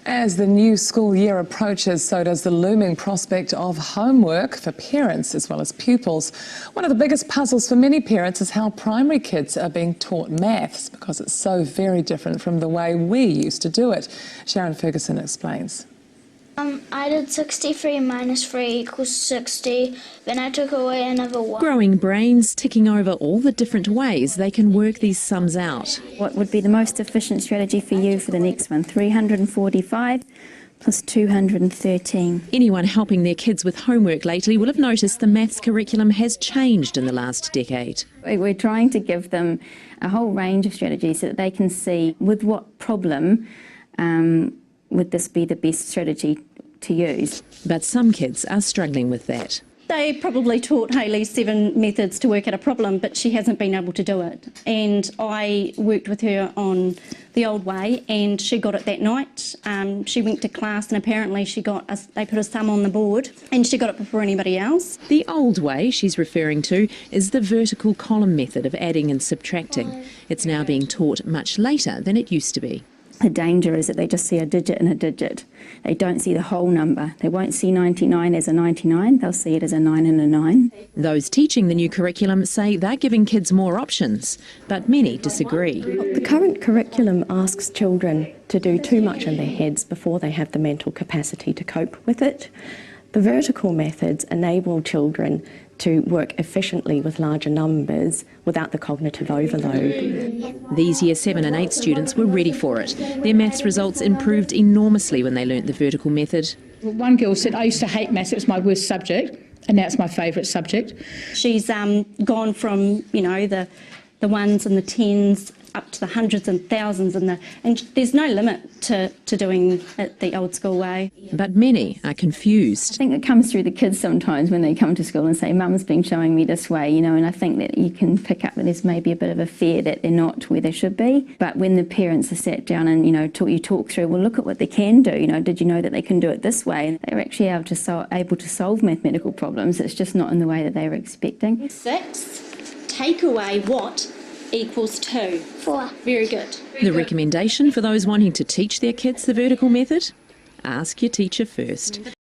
As the new school year approaches, so does the looming prospect of homework for parents as well as pupils. One of the biggest puzzles for many parents is how primary kids are being taught maths, because it's so very different from the way we used to do it. Sharon Ferguson explains. I did 63 minus 3 equals 60, then I took away another 1. Growing brains ticking over all the different ways they can work these sums out. What would be the most efficient strategy for you for the next one? 345 plus 213. Anyone helping their kids with homework lately will have noticed the maths curriculum has changed in the last decade. We're trying to give them a whole range of strategies so that they can see with what problem would this be the best strategy to use. But some kids are struggling with that. They probably taught Hayley 7 methods to work out a problem, but she hasn't been able to do it. And I worked with her on the old way, and she got it that night. She went to class, and apparently they put a sum on the board, and she got it before anybody else. The old way she's referring to is the vertical column method of adding and subtracting. It's now being taught much later than it used to be. The danger is that they just see a digit and a digit. They don't see the whole number. They won't see 99 as a 99, they'll see it as a 9 and a 9. Those teaching the new curriculum say they're giving kids more options, but many disagree. The current curriculum asks children to do too much in their heads before they have the mental capacity to cope with it. The vertical methods enable children to work efficiently with larger numbers without the cognitive overload. These Year 7 and 8 students were ready for it. Their maths results improved enormously when they learnt the vertical method. One girl said, I used to hate maths, it was my worst subject, and now it's my favourite subject. She's gone from, the ones and the tens up to the hundreds and thousands, and there's no limit to doing it the old school way. But many are confused. I think it comes through the kids sometimes when they come to school and say, Mum's been showing me this way, and I think that you can pick up that there's maybe a bit of a fear that they're not where they should be. But when the parents are sat down and, you talk through, well, look at what they can do, did you know that they can do it this way? They're actually able to solve mathematical problems. It's just not in the way that they were expecting. 6, take away what equals 2. 4. Very good. The recommendation for those wanting to teach their kids the vertical method? Ask your teacher first.